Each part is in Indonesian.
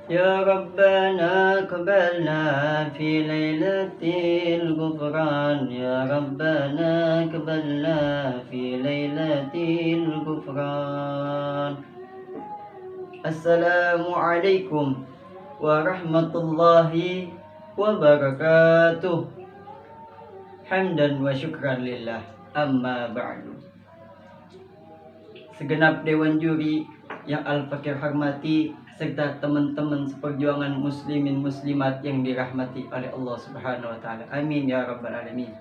يا ربنا اقبلنا في ليلة الغفران يا ربنا اقبلنا في ليلة الغفران. السلام عليكم ورحمة الله وبركاته. Hamdan wa syukran lillah, amma ba'du. Segenap Dewan Juri yang Al-Fakir hormati, serta teman-teman seperjuangan muslimin muslimat yang dirahmati oleh Allah Subhanahu wa taala. Amin ya rabbal alamin.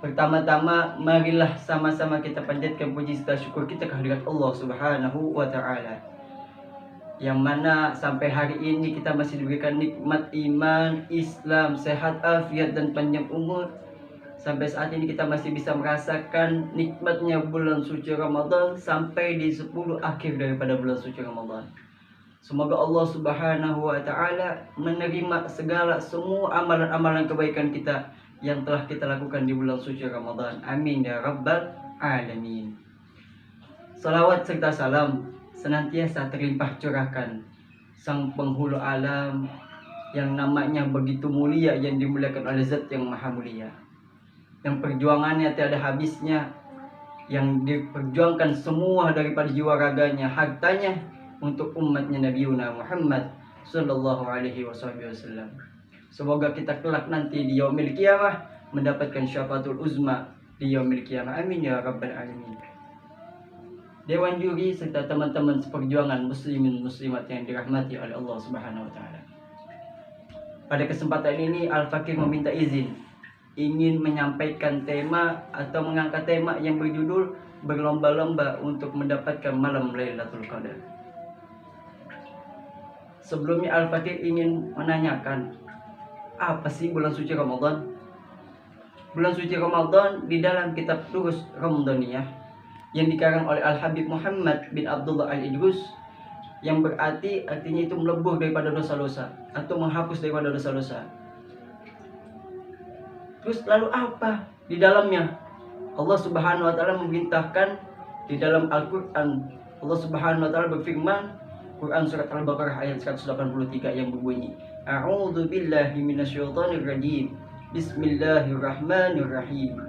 Pertama-tama marilah sama-sama kita panjatkan puji serta syukur kita kehadirat Allah Subhanahu wa taala, yang mana sampai hari ini kita masih diberikan nikmat iman, Islam, sehat, afiat dan panjang umur. Sampai saat ini kita masih bisa merasakan nikmatnya bulan suci Ramadan sampai di 10 akhir daripada bulan suci Ramadan. Semoga Allah Subhanahu wa taala menerima semua amalan-amalan kebaikan kita yang telah kita lakukan di bulan suci Ramadan. Amin ya rabbal alamin. Salawat serta salam senantiasa terlimpah curahkan sang penghulu alam yang namanya begitu mulia, yang dimuliakan oleh Zat yang maha mulia, yang perjuangannya tiada habisnya, yang diperjuangkan semua daripada jiwa raganya, hartanya untuk umatnya Nabi Muhammad sallallahu alaihi wasallam. Semoga kita kelak nanti di yaumil qiyamah mendapatkan syafaatul uzma di yaumil qiyamah. Amin ya rabbal alamin. Dewan Juri serta teman-teman seperjuangan muslimin muslimat yang dirahmati oleh Allah Subhanahu wa taala. Pada kesempatan ini Al-Fakir meminta izin ingin menyampaikan tema atau mengangkat tema yang berjudul berlomba-lomba untuk mendapatkan malam Lailatul Qadar. Sebelumnya Al-Fakir ingin menanyakan, apa sih bulan suci Ramadan? Bulan suci Ramadan di dalam kitab Durus Ramadaniyah yang dikarang oleh Al-Habib Muhammad bin Abdullah Al-Idrus, yang berarti artinya itu melebur daripada dosa-dosa atau menghapus daripada dosa-dosa. Terus lalu apa di dalamnya? Allah Subhanahu wa taala memerintahkan di dalam Al-Qur'an. Allah Subhanahu wa taala berfirman, Quran surat Al-Baqarah ayat 183 yang berbunyi, A'udzu billahi minasyaitonir rajim. Bismillahirrahmanirrahim.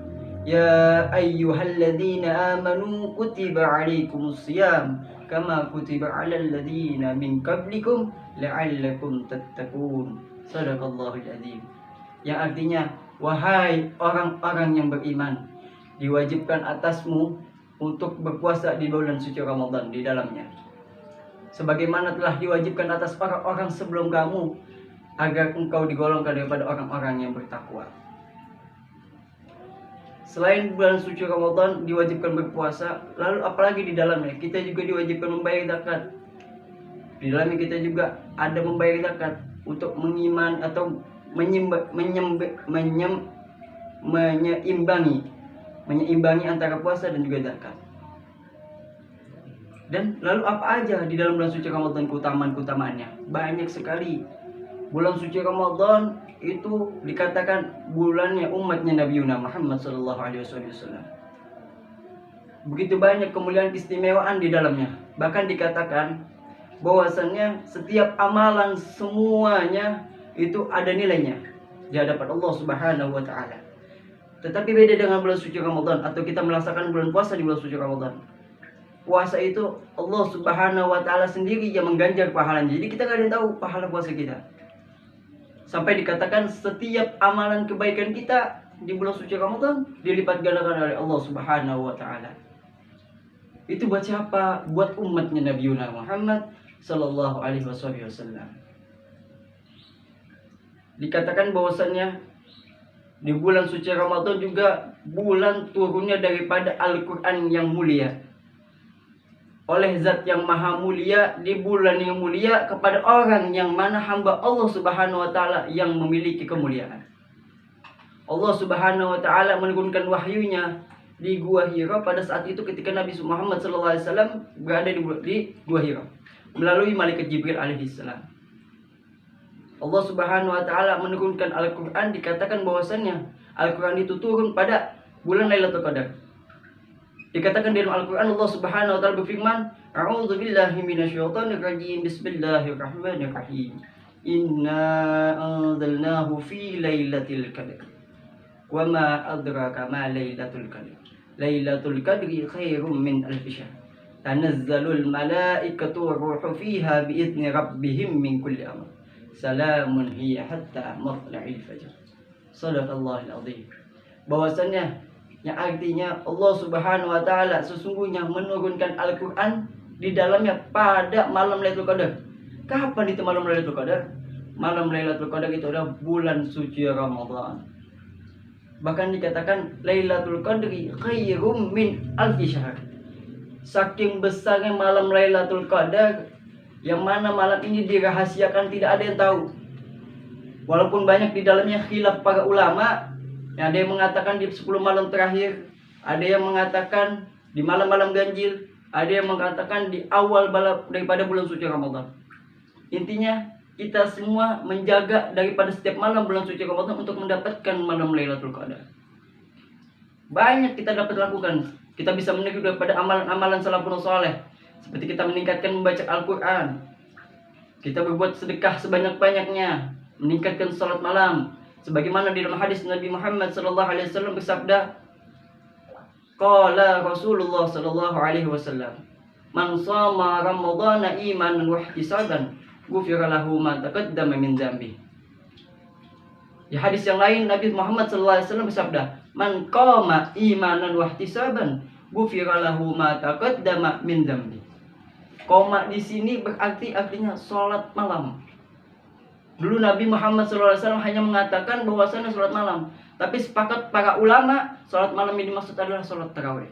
Ya ayyuhalladzina amanu kutiba 'alaikumus shiyam kama kutiba 'alal ladzina min qablikum la'allakum tattaqun. Shadaqallahul adzim. Yang artinya, wahai orang-orang yang beriman, diwajibkan atasmu untuk berpuasa di bulan suci Ramadan di dalamnya, sebagaimana telah diwajibkan atas orang-orang sebelum kamu, agar engkau digolongkan daripada orang-orang yang bertakwa. Selain bulan suci Ramadan diwajibkan berpuasa, lalu apalagi di dalamnya? Kita juga diwajibkan membayar zakat. Di dalamnya kita juga ada membayar zakat untuk mengiman atau menyeimbangi antara puasa dan juga zakat. Dan lalu apa aja di dalam bulan suci Ramadan keutamaannya? Banyak sekali. Bulan suci Ramadan itu dikatakan bulannya umatnya Nabi Muhammad sallallahu alaihi wasallam. Begitu banyak kemuliaan keistimewaan di dalamnya. Bahkan dikatakan bahwasannya setiap amalan semuanya itu ada nilainya di hadapan Allah Subhanahu wa taala. Tetapi beda dengan bulan suci Ramadan atau kita melaksanakan bulan puasa di bulan suci Ramadan. Puasa itu Allah Subhanahu wa taala sendiri yang mengganjar pahalanya. Jadi kita gak ada yang tahu pahala puasa kita. Sampai dikatakan setiap amalan kebaikan kita di bulan suci Ramadan dilipat gandakan oleh Allah Subhanahu wa taala. Itu buat siapa? Buat umatnya Nabi Muhammad sallallahu alaihi wasallam. Dikatakan bahwasannya di bulan suci Ramadan juga bulan turunnya daripada Al-Qur'an yang mulia. Oleh Zat yang maha mulia di bulan yang mulia kepada orang yang mana hamba Allah Subhanahu wa taala yang memiliki kemuliaan. Allah Subhanahu wa taala menurunkan wahyunya di Gua Hira pada saat itu ketika Nabi Muhammad SAW berada di Gua Hira melalui malaikat Jibril alaihissalam. Allah Subhanahu wa taala menurunkan Al-Qur'an, dikatakan bahwasannya Al-Qur'an itu turun pada bulan Lailatul Qadar. Dikatakan dalam Al-Quran Allah Subhanahu wa taala berfirman, A'udzu billahi minasyaitonir rajim. Bismillahirrahmanirrahim. Inna anzalnahu fi lailatul qadr. Wa ma adraka ma lailatul qadr. Lailatul qadri khairum min alfi syahr. Tanazzalul malaikatu waruhu fiha biizni rabbihim min kulli amr. Salamun hiya hatta matla'il fajr. Shadaqallahul azim. Bahwasannya yang artinya Allah Subhanahu wa taala sesungguhnya menurunkan Al-Qur'an di dalamnya pada malam Lailatul Qadar. Kapan itu malam Lailatul Qadar? Malam Lailatul Qadar itu adalah bulan suci Ramadan. Bahkan dikatakan Lailatul Qadri khairum min alfi syahr. Saking besarnya malam Lailatul Qadar, yang mana malam ini dirahasiakan, tidak ada yang tahu. Walaupun banyak di dalamnya khilaf para ulama, ada yang mengatakan di 10 malam terakhir, ada yang mengatakan di malam-malam ganjil, ada yang mengatakan di awal daripada bulan suci Ramadan. Intinya kita semua menjaga daripada setiap malam bulan suci Ramadan untuk mendapatkan malam Lailatul Qadar. Banyak kita dapat lakukan. Kita bisa meniru daripada amalan-amalan salafun saleh. Seperti kita meningkatkan membaca Al-Quran, kita berbuat sedekah sebanyak-banyaknya, meningkatkan salat malam. Sebagaimana di dalam hadis Nabi Muhammad SAW bersabda, qala Rasulullah SAW, man shama ramadhana imanan wa ihtisaban ghufira lahu ma taqaddama min dzambi. Di hadis yang lain Nabi Muhammad SAW bersabda, man qama imanan wa ihtisaban ghufira lahu ma taqaddama min dzambi. Koma di sini berarti artinya sholat malam. Dulu Nabi Muhammad SAW hanya mengatakan bahwasanya sholat malam, tapi sepakat para ulama sholat malam ini dimaksud adalah sholat tarawih.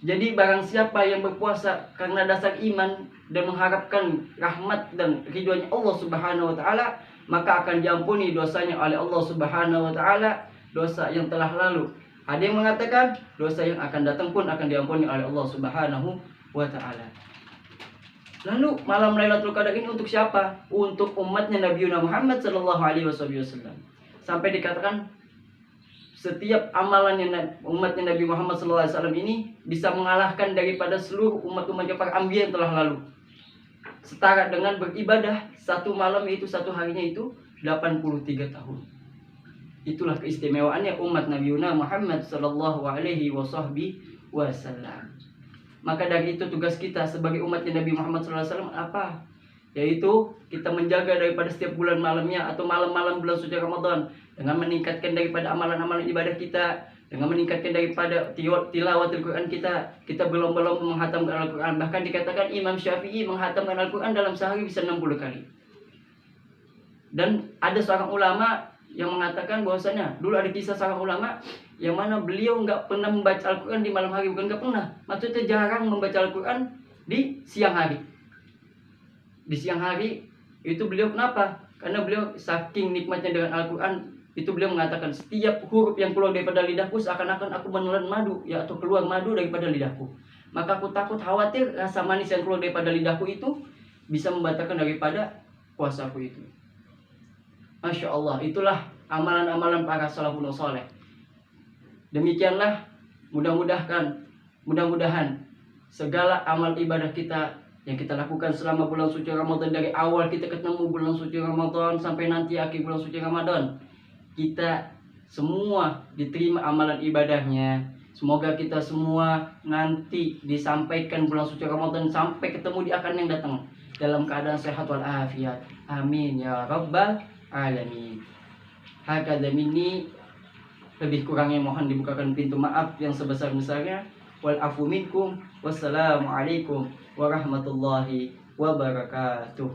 Jadi barang siapa yang berpuasa karena dasar iman dan mengharapkan rahmat dan ridhonya Allah Subhanahu wa taala, maka akan diampuni dosanya oleh Allah Subhanahu wa taala, dosa yang telah lalu. Ada yang mengatakan dosa yang akan datang pun akan diampuni oleh Allah Subhanahu wa taala. Lalu malam Lailatul Qadar ini untuk siapa? Untuk umatnya Nabi Muhammad sallallahu alaihi wasallam. Sampai dikatakan setiap amalannya umatnya Nabi Muhammad sallallahu alaihi wasallam ini bisa mengalahkan daripada seluruh umat-umatnya para anbiya yang telah lalu. Setara dengan beribadah satu malam, itu satu harinya itu 83 tahun. Itulah keistimewaannya umat Nabi Muhammad sallallahu alaihi wasallam. Maka dari itu tugas kita sebagai umatnya Nabi Muhammad sallallahu alaihi wasallam apa? Yaitu kita menjaga daripada setiap bulan malamnya atau malam-malam bulan suci Ramadan dengan meningkatkan daripada amalan-amalan ibadah kita, dengan meningkatkan daripada tilawatul Quran kita. Kita belum menghatamkan Al-Quran. Bahkan dikatakan Imam Syafi'i menghatamkan Al-Quran dalam sehari bisa 60 kali. Dan ada seorang ulama yang mengatakan bahwasanya dulu ada kisah seorang ulama yang mana beliau nggak pernah membaca Al-Quran di malam hari. Bukan nggak pernah, maksudnya jarang membaca Al-Quran di siang hari. Di siang hari itu beliau kenapa? Karena beliau saking nikmatnya dengan Al-Quran, itu beliau mengatakan setiap huruf yang keluar daripada lidahku seakan-akan aku menelan madu, ya, atau keluar madu daripada lidahku. Maka aku takut khawatir rasa manis yang keluar daripada lidahku itu bisa membatalkan daripada puasaku itu. Masya Allah, itulah amalan-amalan para salafun saleh. Demikianlah mudah-mudahan segala amal ibadah kita yang kita lakukan selama bulan suci Ramadan, dari awal kita ketemu bulan suci Ramadan sampai nanti akhir bulan suci Ramadan, kita semua diterima amalan ibadahnya. Semoga kita semua nanti disampaikan bulan suci Ramadan sampai ketemu di akan yang datang dalam keadaan sehat walafiat. Amin ya rabbal alamin. Hakadha minni, lebih kurangnya mohon dibukakan pintu maaf yang sebesar-besarnya. Wal afu minkum. Wassalamualaikum warahmatullahi wabarakatuh.